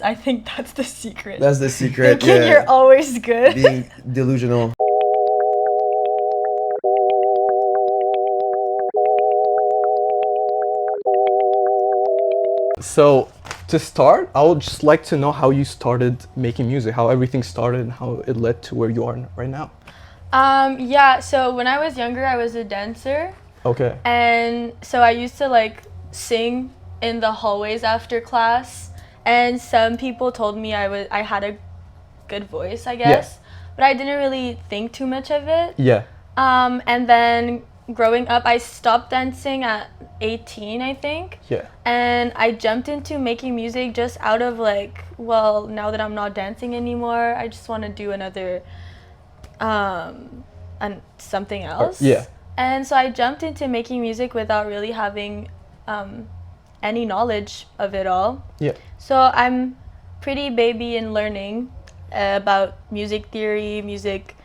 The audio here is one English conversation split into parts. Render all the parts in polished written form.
I think that's the secret. That's the secret. Thinking you're always good. Being delusional. So, to start, I would just like to know how you started making music, how everything started, and how it led to where you are right now. Yeah, so when I was younger, I was a dancer. Okay. And so I used to like sing in the hallways after class. And some people told me I had a good voice, I guess. But I didn't really think too much of it. Yeah. And then growing up, I stopped dancing at 18, I think. Yeah. And I jumped into making music just out of like, well, now that I'm not dancing anymore, I just want to do another and something else. Yeah. And so I jumped into making music without really having any knowledge of it all. Yeah. So I'm pretty baby in learning about music theory, music,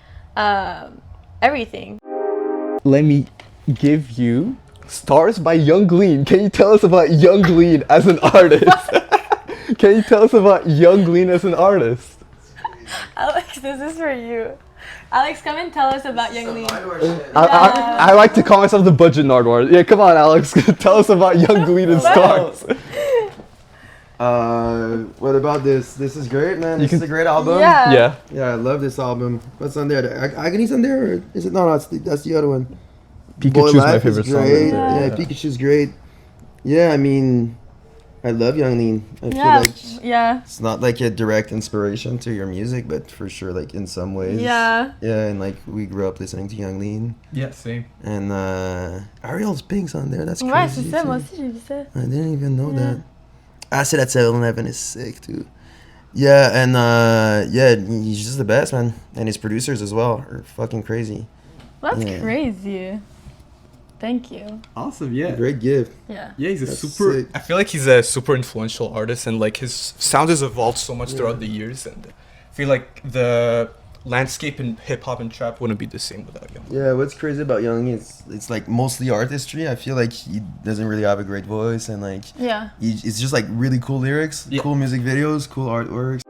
everything. Let me give you Stars by Young Lean. Can you tell us about Young Lean as an artist? Can you tell us about Young Lean as an artist? Alex, this is for you. Alex, come and tell us about Young Lean. I like to call myself the budget Nardwar. Yeah, come on, Alex. Tell us about Young Lean and Stars. What about this? This is great, man. This is a great album. Yeah. Yeah, I love this album. What's on there? Agony's on there? Or is it? No, that's the other one. Pikachu's my favorite song. Yeah, Pikachu's great. Yeah, I mean, I love Young Lean. I feel like it's not like a direct inspiration to your music, but for sure, like in some ways. Yeah. Yeah, and like we grew up listening to Young Lean. Yeah, same. And Ariel's Pink's on there. That's crazy. Ouais, c'est ça, moi aussi j'ai vu ça. I didn't even know that. Acid at 7-Eleven is sick too. Yeah, and yeah, he's just the best, man. And his producers as well are fucking crazy. That's crazy. Thank you. Awesome, yeah. Great gift. Yeah. Yeah, he's That's sick. I feel like he's a super influential artist, and like his sound has evolved so much throughout the years, and I feel like the landscape in hip hop and trap wouldn't be the same without him. Yeah, what's crazy about Young is it's like mostly artistry. I feel like he doesn't really have a great voice, and like it's just like really cool lyrics, cool music videos, cool artworks.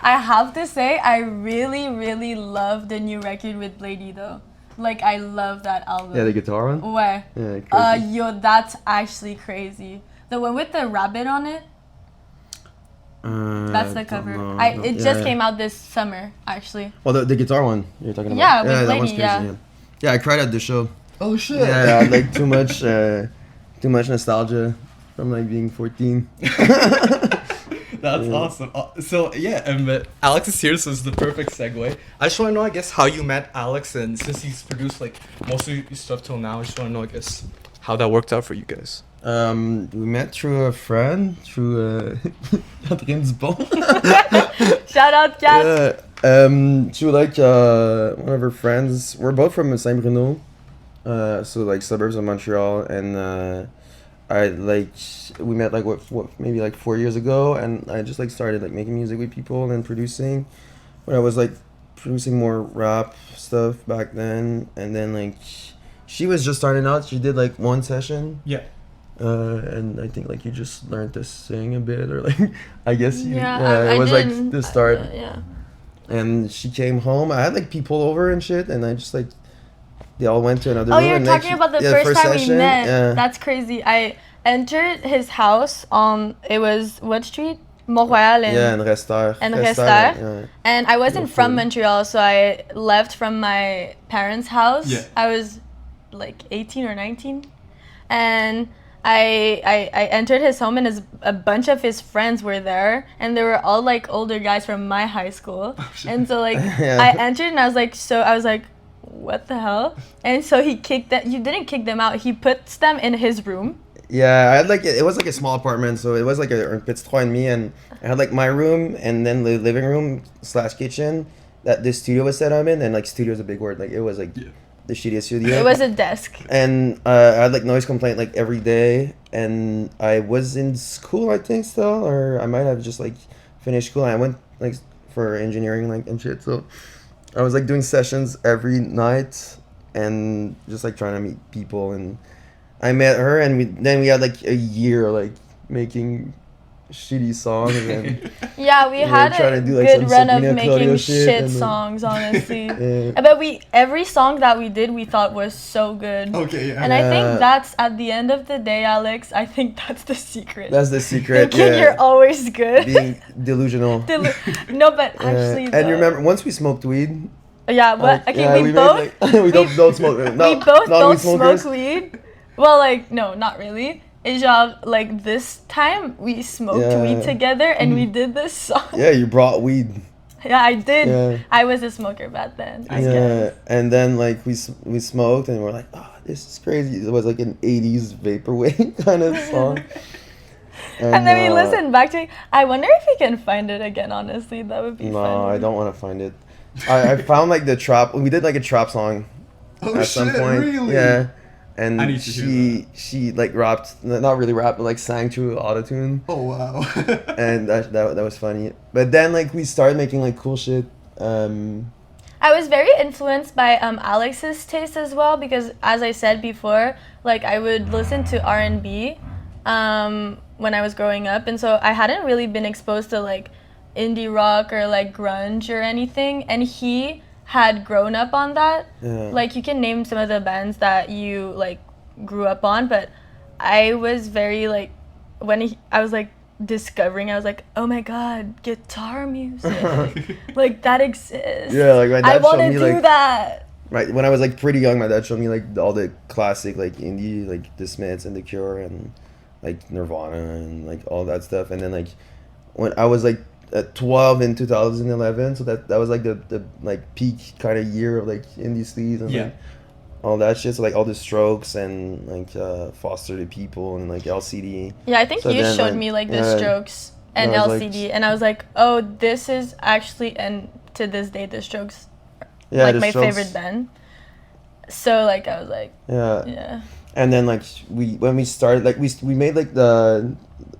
I have to say, I really, really love the new record with Blady though. Like, I love that album. Yeah, the guitar one? Ouais. Yeah, crazy. Yo, that's actually crazy. The one with the rabbit on it? That's the cover. It just came out this summer, actually. Oh, the guitar one you're talking about? Yeah, with that Blady, one's crazy, yeah, I cried at the show. Oh shit! Yeah, I had like too much nostalgia from like being 14. That's awesome. So yeah, Alex is here, so it's the perfect segue. I just want to know, I guess, how you met Alex, and since he's produced like most of your stuff till now, I just want to know, I guess, how that worked out for you guys. We met through a friend, through Catherine Dupont. Shout out, Kat. Yeah, through like one of her friends. We're both from Saint Bruno, so like suburbs of Montreal, and we met like what maybe like 4 years ago, and I just like started like making music with people and producing when I was like producing more rap stuff back then, and then like she was just starting out. She did like one session. Yeah. And I think like you just learned to sing a bit, or like I guess you I it was did. like the start. Yeah. And she came home. I had like people over and shit, and I just like they all went to another Oh, room. you're and talking about the first time session, we met. yeah. That's crazy. I entered his house on, it was what street? Montreal and Rester. Yeah. And I wasn't from Montreal, so I left from my parents' house. Yeah. I was like 18 or 19. And I entered his home, and a bunch of his friends were there, and they were all like older guys from my high school. And so like I entered, and I was like, what the hell? And so he kicked that. You didn't kick them out. He puts them in his room. Yeah, I had like it was like a small apartment, so it was like a petit trois and me, and I had like my room and then the living room / kitchen that this studio was set up in, and like studio is a big word. Like it was like the shittiest studio. It was a desk. And I had like noise complaint like every day, and I was in school, I think, still, or I might have just like finished school. And I went like for engineering like and shit, so I was like doing sessions every night and just like trying to meet people, and I met her, and we had like a year like making shitty songs and Yeah, we were had trying a to do, like, good some run of Sabrina making Claudio shit shit and then- songs, honestly. Yeah. But every song that we did, we thought was so good. Okay, yeah. And I Yeah. think that's, at the end of the day, Alex, I think that's the secret. That's the secret. Thinking Yeah. you're always good. Being delusional. No, but actually, and you though. remember once we smoked weed. Yeah, what? like, Okay, yeah, we made, both. like, we don't smoke. We both don't smokers. smoke weed. Well, like, no, not really. It's just, like, this time we smoked Yeah. weed together and we did this song. Yeah, you brought weed. Yeah, I did. Yeah. I was a smoker back then. I Yeah, guess. and then like we smoked and we're like, oh, this is crazy. It was like an '80s vaporwave kind of song. And then we listened back to it. I wonder if we can find it again, honestly. That would be No, fun. I don't want to find it. I found like the trap. We did like a trap song Oh at shit! some point. Really? Yeah, I and need to hear she like rapped, not really rapped, but like sang through autotune, Oh wow. and that was funny. But then like we started making like cool shit. I was very influenced by Alex's taste as well, because as I said before, like I would listen to R&B when I was growing up, and so I hadn't really been exposed to like indie rock or like grunge or anything, and he had grown up on that. Yeah. Like you can name some of the bands that you like grew up on, but I was very like I was like discovering, I was like, oh my god, guitar music, like that exists. Yeah, like my dad I want to showed me do like that. right when I was like pretty young. My dad showed me like all the classic like indie, like The Smiths and The Cure and like Nirvana and like all that stuff. And then like when I was like at 12 in 2011, so that was like the like peak kind of year of like indie sleaze and Yeah. like all that shit. So like all the Strokes and like Foster the People and like LCD. Yeah, I think So you then, showed like, me like the yeah, Strokes and I was, like, LCD, and I was like, oh, this is actually, and to this day, the Strokes Yeah, like the my Strokes. favorite band. So like I was like, Yeah. yeah. And then like when we started, like we made like the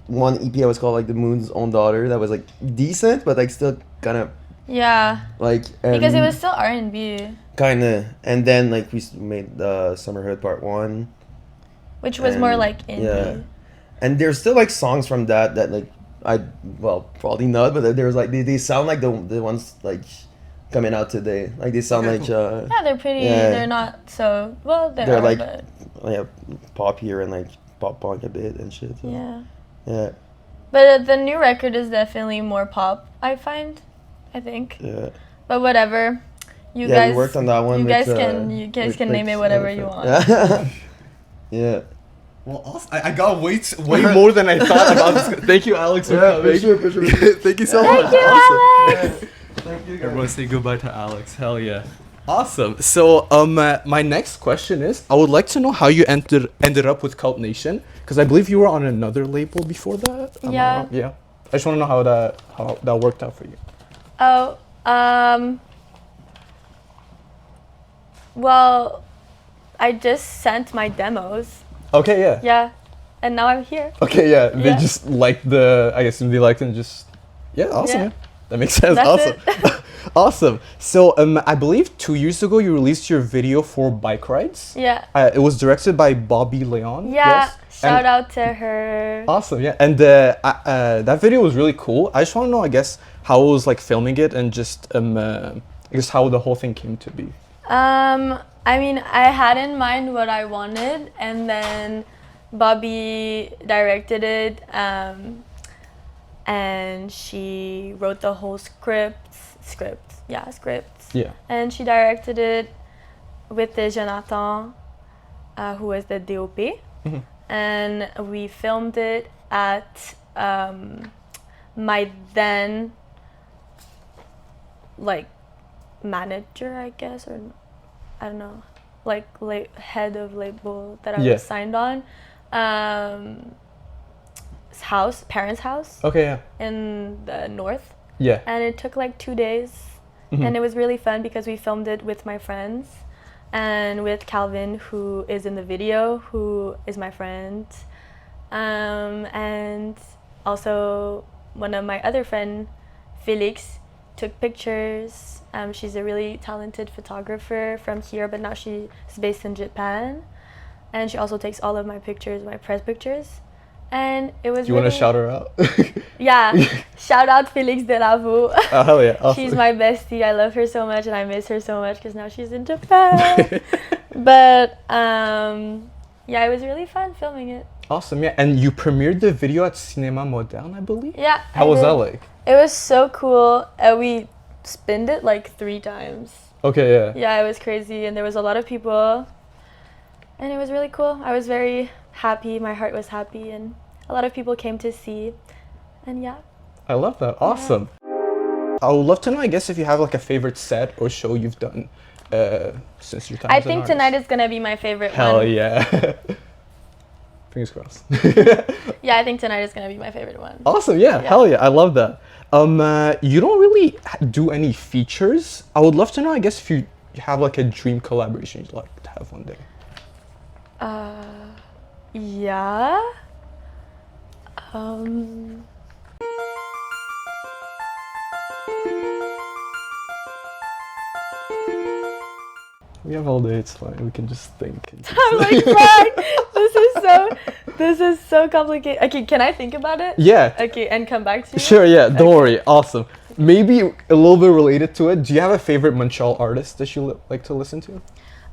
one EP that was called like The Moon's Own Daughter, that was like decent but like still kind of Yeah, like because it was still R&B, kind of. And then like we made Summerhood Part 1, which was more and, like indie. yeah. And there's still like songs from that like probably not, but there's like they sound like the ones like coming out today. Like they sound Okay, like Yeah, they're pretty. Yeah. They're not so well. they're like but yeah, pop here and like pop punk a bit and shit. So. yeah. Yeah. But the new record is definitely more pop, I find. I think. Yeah. But whatever. You Yeah, guys. we worked on that one. You with, guys with, can like, name it whatever other you friends. want. Yeah. Well, awesome. I got way more than I thought about this. Thank you, Alex, for coming. for sure. Thank you so Thank much. you, Awesome. Alex. Thank you. Everyone say goodbye to Alex. Hell yeah. Awesome. So my next question is, I would like to know how you ended up with Cult Nation, because I believe you were on another label before that. Am I Yeah. wrong? Yeah. I just want to know how that worked out for you. Oh, well, I just sent my demos. Okay. Yeah. Yeah, and now I'm here. Okay. Yeah. They Yeah. just liked I guess they liked and just. Yeah. Awesome. Yeah. Man. That makes sense. That's Awesome. it. Awesome. So I believe 2 years ago you released your video for Bike Rides. Yeah. It was directed by Bobby Leon. Yeah. Yes. Shout And- out to her. Awesome, yeah, and that video was really cool. I just want to know, I guess, how it was like filming it, and just I guess how the whole thing came to be. I mean, I had in mind what I wanted, and then Bobby directed it, and she wrote the whole script. Yeah. And she directed it with the Jonathan, who was the DOP. Mhm. And we filmed it at my then like manager, I guess, or I don't know, like head of label that I Yeah. was signed on, parents' house Okay, yeah. in the north. Yeah. And it took like 2 days. Mhm. And it was really fun because we filmed it with my friends and with Calvin, who is in the video, who is my friend. And also one of my other friend, Felix, took pictures. She's a really talented photographer from here, but now she's based in Japan. And she also takes all of my pictures, my press pictures. And it was Do you want to shout her out? Yeah. Shout out Felix Delavo. Oh, hell yeah. Awesome. She's my bestie. I love her so much and I miss her so much because now she's in Japan. But yeah, it was really fun filming it. Awesome, yeah. And you premiered the video at Cinéma Moderne, I believe? Yeah. How was that like? It was so cool. We spinned it like 3 times. Okay, yeah. Yeah, it was crazy and there was a lot of people. And it was really cool. I was very happy. My heart was happy and a lot of people came to see. And yeah. I love that. Awesome. Yeah. I would love to know, I guess, if you have like a favorite set or show you've done since your time I as an think artist. tonight is going to be my favorite Hell one. yeah. Fingers crossed. Yeah, I think tonight is going to be my favorite one. Awesome, yeah. Hell yeah. I love that. You don't really do any features. I would love to know, I guess, if you have like a dream collaboration you'd like to have one day. Yeah. We have all day, it's fine. We can just think. And just I'm like, fuck. This is so complicated. Okay, can I think about it? Yeah. Okay, and come back to you? Sure, yeah. Don't worry. Awesome. Maybe a little bit related to it. Do you have a favorite Montreal artist that you like to listen to?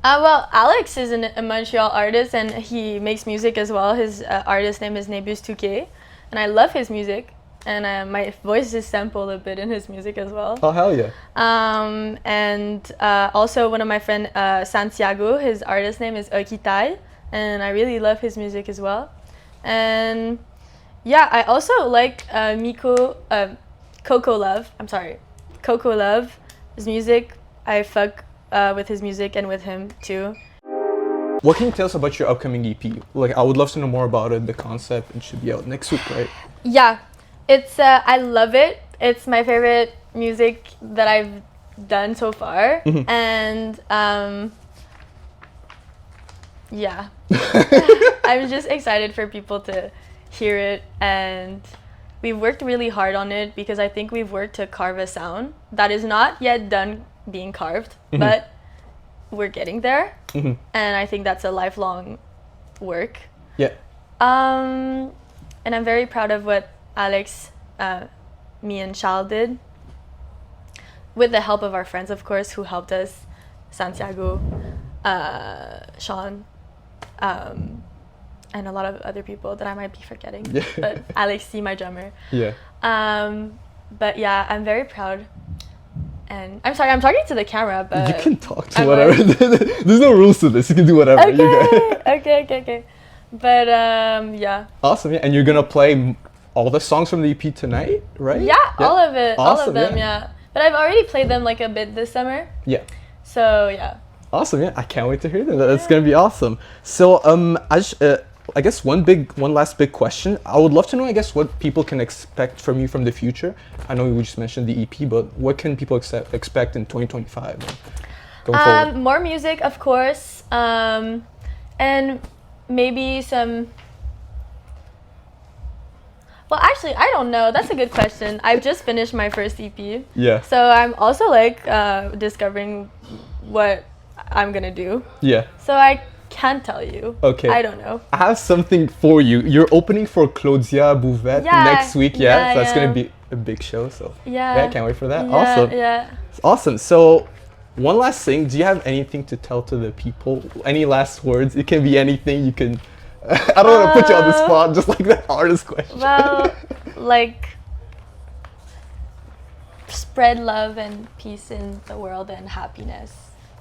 Well, Alex is a Montreal artist and he makes music as well. His artist name is nimbustwokay, and I love his music. And my voice is sampled a bit in his music as well. Oh, hell yeah. And also one of my friend, Santiago, his artist name is Okitai, and I really love his music as well. And yeah, I also like Coco Love. I'm sorry, Coco Love. His music, I fuck with his music and with him too. What can you tell us about your upcoming EP? Like, I would love to know more about it, the concept. It should be out next week, right? Yeah, it's I love it. It's my favorite music that I've done so far, and yeah, I'm just excited for people to hear it, and we've worked really hard on it because I think we've worked to carve a sound that is not yet done being carved, but we're getting there, and I think that's a lifelong work. Yeah. And I'm very proud of what Alex, me and Charles did, with the help of our friends, of course, who helped us, Santiago, Sean, and a lot of other people that I might be forgetting. Yeah. But Alex C, my drummer. Yeah. But yeah, I'm very proud. And I'm sorry, I'm talking to the camera, but... You can talk to whatever. There's no rules to this. You can do whatever. Okay. But yeah. Awesome, yeah. And you're gonna play all the songs from the EP tonight, right? Yeah, all of it. Awesome, all of them, yeah. But I've already played them like a bit this summer. Yeah. So yeah. Awesome, yeah. I can't wait to hear them. That's gonna be awesome. So I guess one last big question. I would love to know, I guess, what people can expect from you from the future. I know we just mentioned the EP, but what can people expect in 2025 going forward? More music, of course, and maybe some... Well, actually, I don't know. That's a good question. I've just finished my first EP. Yeah. So I'm also like discovering what I'm gonna do. Yeah. So I can't tell you. Okay. I don't know. I have something for you. You're opening for Claudia Bouvette next week, so that's gonna be a big show. So I can't wait for that. Awesome. Yeah. Awesome. So one last thing, do you have anything to tell to the people? Any last words? It can be anything. You can. I don't want to put you on the spot, just like the hardest question. Well, like, spread love and peace in the world and happiness.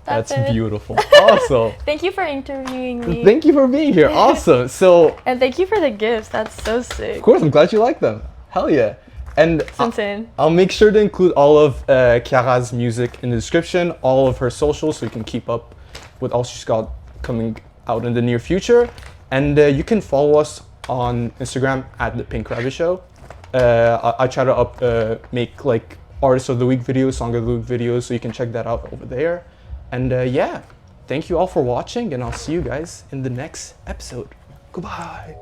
That's it. Beautiful. Awesome. Thank you for interviewing me. Thank you for being here. Awesome. So. And thank you for the gifts. That's so sick. Of course, I'm glad you like them. Hell yeah. And it's insane. I'll make sure to include all of Chiara's music in the description, all of her socials, so you can keep up with all she's got coming out in the near future. And you can follow us on Instagram at thepinkrabbitshow. I try to make like artist of the week videos, song of the week videos, so you can check that out over there. And yeah, thank you all for watching, and I'll see you guys in the next episode. Goodbye.